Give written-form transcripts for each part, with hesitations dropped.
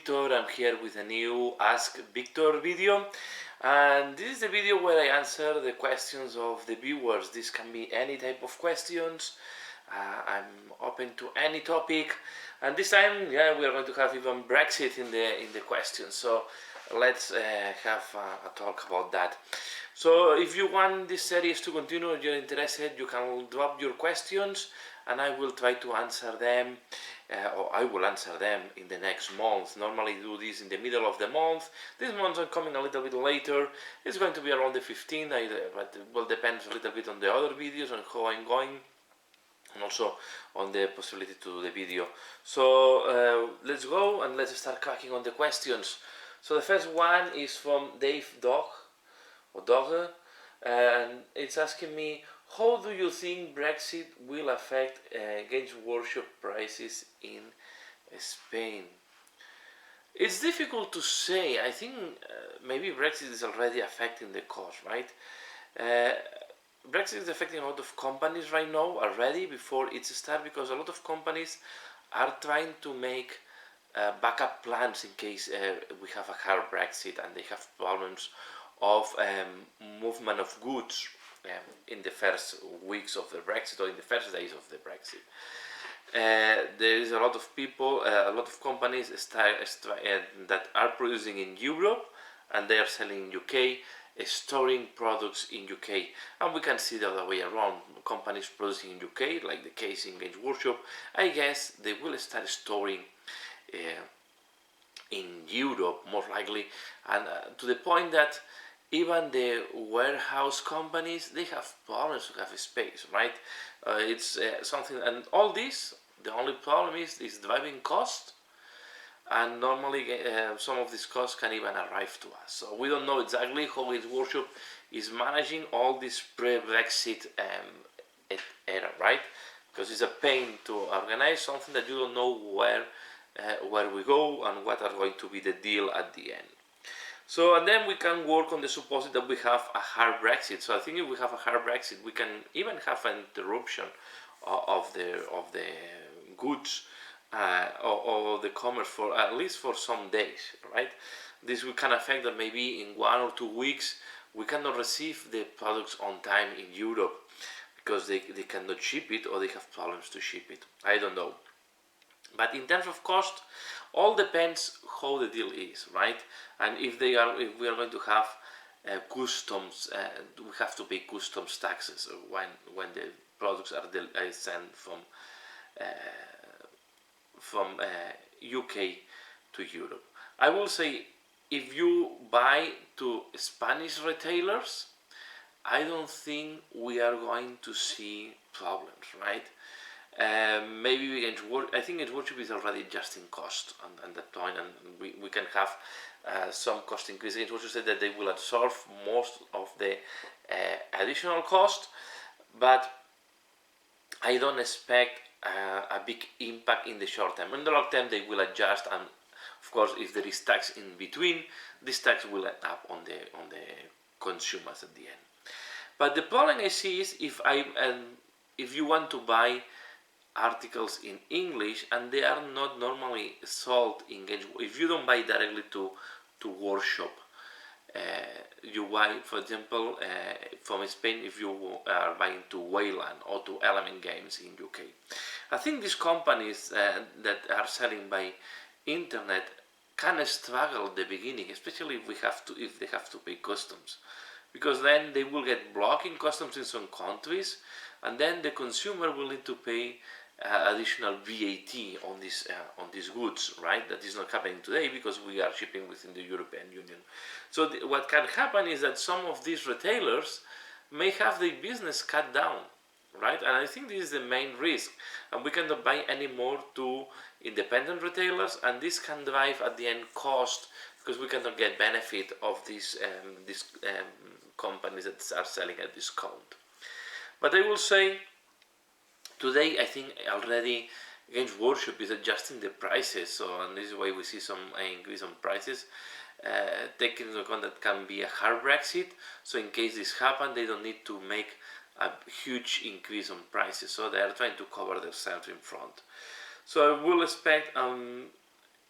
Victor. I'm here with a new Ask Victor video, and this is the video where I answer the questions of the viewers. This can be any type of questions. I'm open to any topic, and this time, we are going to have even Brexit in the questions. So let's have a talk about that. So if you want this series to continue, or you're interested, you can drop your questions and I will try to answer them, or I will answer them in the next month. Normally do this in the middle of the month. This month I'm coming a little bit later. It's going to be around the 15th, but it will depend a little bit on the other videos and how I'm going, and also on the possibility to do the video. So let's go and let's start cracking on the questions. So the first one is from Dave Dog, and it's asking me, how do you think Brexit will affect Games Workshop prices in Spain? It's difficult to say. I think maybe Brexit is already affecting the cost, right? Brexit is affecting a lot of companies right now already before it starts, because a lot of companies are trying to make backup plans in case we have a hard Brexit and they have problems of movement of goods in the first weeks of the Brexit or in the first days of the Brexit. There is a lot of people, a lot of companies that are producing in Europe and they are selling in UK, storing products in UK, and we can see the other way around. Companies producing in UK, like the case in Games Workshop, I guess they will start storing in Europe most likely, and to the point that even the warehouse companies, they have problems to have space, right? It's something, and all this, the only problem is driving cost, and normally some of these costs can even arrive to us. So we don't know exactly how its workshop is managing all this pre-Brexit era, right? Because it's a pain to organize something that you don't know where we go and what are going to be the deal at the end. So, and then we can work on the supposition that we have a hard Brexit. So I think if we have a hard Brexit, we can even have an interruption of the goods or the commerce for at least for some days, right? This will can affect that maybe in 1 or 2 weeks we cannot receive the products on time in Europe because they cannot ship it, or they have problems to ship it. I don't know. But in terms of cost, all depends how the deal is, right? And if we are going to have customs, we have to pay customs taxes when the products are sent from UK to Europe. I will say, if you buy to Spanish retailers, I don't think we are going to see problems, right? Maybe I think Games Workshop is already adjusting cost at that point, and we can have some cost increase. Games Workshop said that they will absorb most of the additional cost, but I don't expect a big impact in the short term. In the long term, they will adjust, and of course, if there is tax in between, this tax will end up on the consumers at the end. But the problem I see is if you want to buy articles in English and they are not normally sold in Games. If you don't buy directly to Workshop, you buy, for example, from Spain, if you are buying to Wayland or to Element Games in UK. I think these companies that are selling by internet can struggle at the beginning, especially if they have to pay customs, because then they will get blocked in customs in some countries, and then the consumer will need to pay additional VAT on these goods, right? That is not happening today because we are shipping within the European Union. So what can happen is that some of these retailers may have their business cut down, right? And I think this is the main risk, and we cannot buy anymore to independent retailers, and this can drive at the end cost, because we cannot get benefit of these companies that are selling at discount. But I will say, today I think already Games Workshop is adjusting the prices, so and this is why we see some increase on prices, taking into account that can be a hard Brexit. So in case this happens, they don't need to make a huge increase on prices, so they are trying to cover themselves in front. So I will expect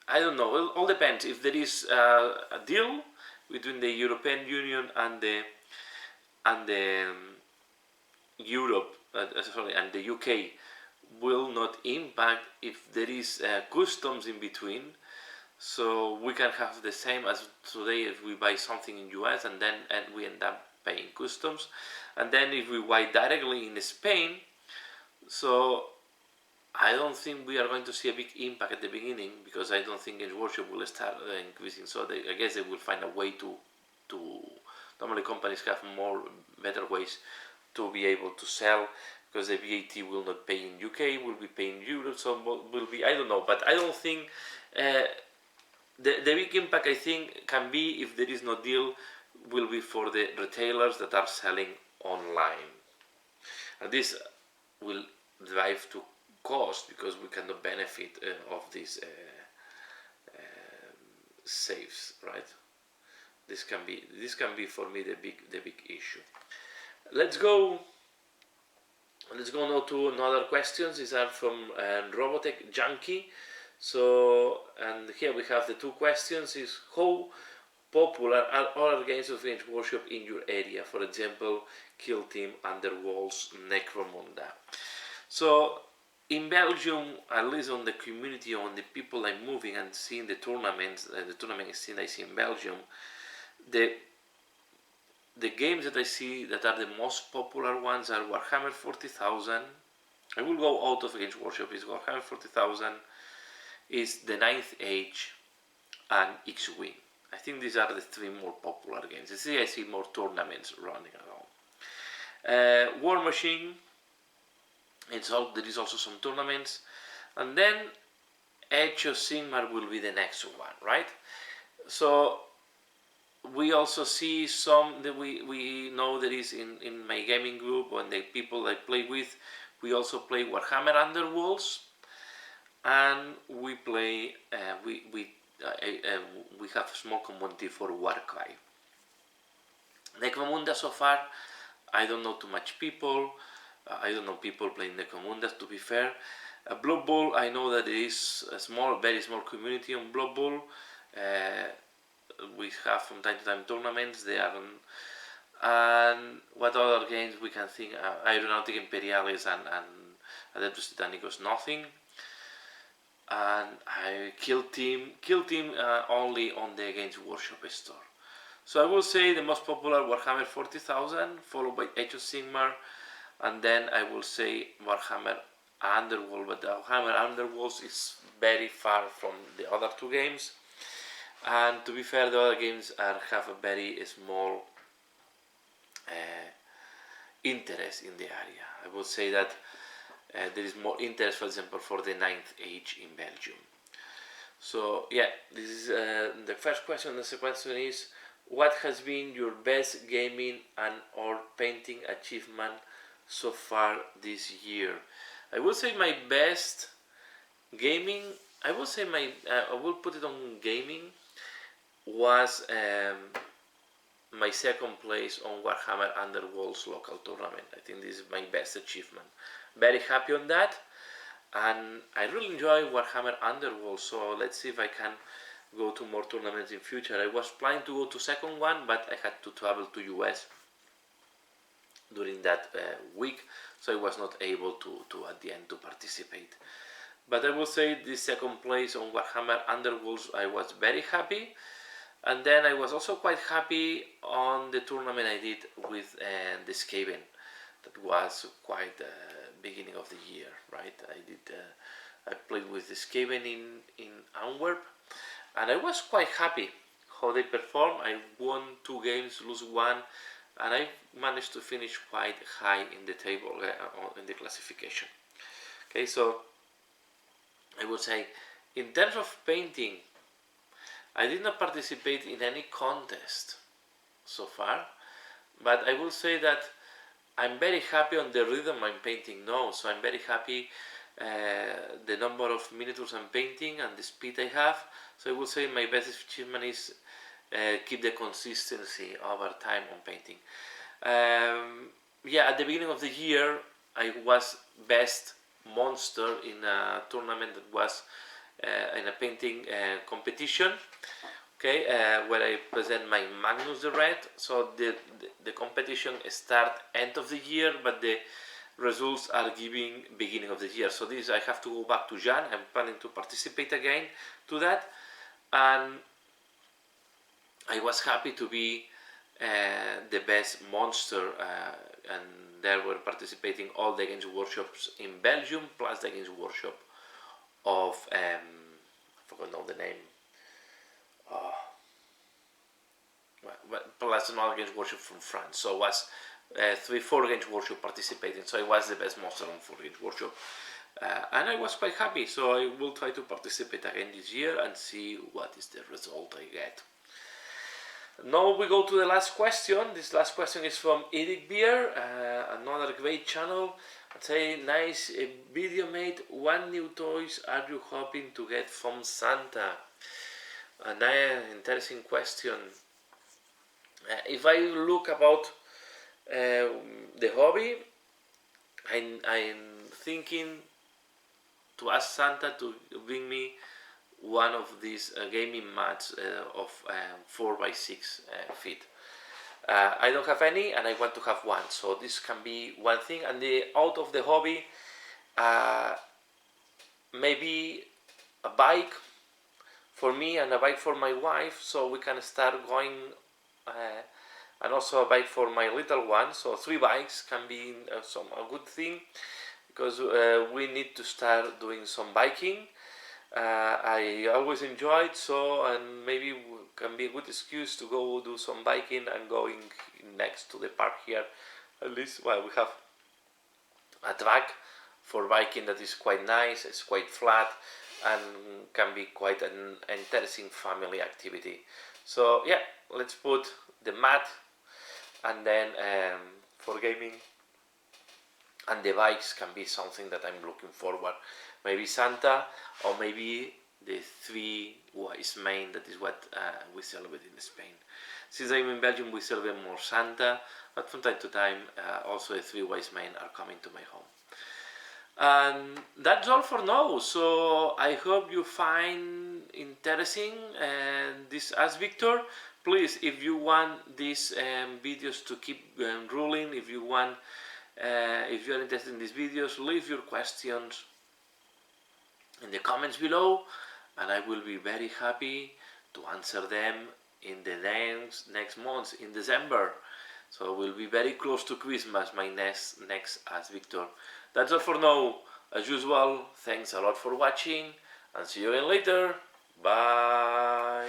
I don't know. It all depends. If there is a deal between the European Union and the Europe, sorry, and the UK, will not impact if there is customs in between. So we can have the same as today if we buy something in US and then we end up paying customs, and then if we buy directly in Spain, so I don't think we are going to see a big impact at the beginning, because I don't think Games Workshop will start increasing. So I guess they will find a way to normally companies have better ways to be able to sell, because the VAT will not pay in UK, will be paying in Europe, so will be, I don't know, but I don't think the big impact, I think, can be, if there is no deal, will be for the retailers that are selling online, and this will drive to cost, because we cannot benefit of these saves, right? This can be for me the big issue. Let's go now to another questions. These are from Robotech Junkie. So, and here we have the two questions: is how popular are other games of Games Workshop in your area? For example, Kill Team, Underworlds, Necromunda. So in Belgium, at least on the community, on the people I'm moving and seeing the tournaments, the tournament scene I see in Belgium, the games that I see that are the most popular ones are Warhammer 40,000. I will go out of Games Workshop. Is Warhammer 40,000, is the Ninth Age, and X-Wing. I think these are the three more popular games. I see more tournaments running around. War Machine, there is also some tournaments, and then Age of Sigmar will be the next one, right? So we also see some that we know there is in my gaming group, and the people I play with, we also play Warhammer Underworlds, and we play we have a small community for Warcry. Necromunda, so far I don't know too much people. I don't know people playing Necromunda, to be fair. Blood Bowl, I know that there is a very small community on Blood Bowl. We have from time to time tournaments there. And what other games we can think? Aeronautic Imperialis and Adeptus Titanicus, nothing. And Kill Team only on the Games Workshop store. So I will say the most popular Warhammer 40,000, followed by Age of Sigmar, and then I will say Warhammer Underworld, but Warhammer Underworld is very far from the other two games. And to be fair, the other games have a very small interest in the area. I will say that there is more interest, for example, for the Ninth Age in Belgium. So yeah, this is the first question. The second question is, what has been your best gaming and or painting achievement so far this year? I will say my best gaming, I will put it on gaming, was my second place on Warhammer Underworld's local tournament. I think this is my best achievement. Very happy on that, and I really enjoy Warhammer Underworld, so let's see if I can go to more tournaments in future. I was planning to go to second one, but I had to travel to US during that week, so I was not able to at the end to participate. But I will say this second place on Warhammer Underworld, I was very happy. And then I was also quite happy on the tournament I did with the Skaven. That was quite beginning of the year, right? I played with the Skaven in Antwerp, and I was quite happy how they performed. I won 2 games, lose 1, and I managed to finish quite high in the table, in the classification. Okay, so I would say, in terms of painting, I did not participate in any contest so far, but I will say that I'm very happy on the rhythm I'm painting now. So I'm very happy the number of miniatures I'm painting and the speed I have. So I will say my best achievement is keep the consistency over time on painting. Yeah, at the beginning of the year I was best monster in a tournament that was in a painting competition. Okay, where I present my Magnus the Red. So the competition start end of the year, but the results are giving beginning of the year. So this I have to go back to Jan. I'm planning to participate again to that, and I was happy to be the best monster, and there were participating all the games workshops in Belgium, plus the games workshop of I forgot now the name. Plus another games workshop from France. So it was 3-4 games workshop participating. So I was the best monster on 4 games workshop. And I was quite happy, so I will try to participate again this year and see what is the result I get. Now we go to the last question. This last question is from Eric Beer, another great channel. I'd say, nice video mate. What new toys are you hoping to get from Santa? An interesting question. If I look about the hobby, I'm thinking to ask Santa to bring me one of these gaming mats of 4x6 feet. I don't have any, and I want to have one, so this can be one thing. And out of the hobby, maybe a bike for me and a bike for my wife, so we can start going, and also a bike for my little one. So 3 bikes can be a good thing, because we need to start doing some biking. I always enjoyed, so, and maybe can be a good excuse to go do some biking and going next to the park here. At least, well, we have a track for biking that is quite nice. It's quite flat and can be quite an interesting family activity. So yeah, let's put the mat, and then for gaming, and the bikes can be something that I'm looking forward. Maybe Santa, or maybe the 3 wise men. That is what we celebrate in Spain. Since I'm in Belgium, we celebrate more Santa, but from time to time also the 3 wise men are coming to my home. And that's all for now. So I hope you find interesting this Ask Victor. Please, if you want these videos to keep rolling, if you want, if you are interested in these videos, leave your questions in the comments below, and I will be very happy to answer them in the next month, in December. So we'll be very close to Christmas, my next Ask Victor. That's all for now. As usual, thanks a lot for watching, and see you again later. Bye.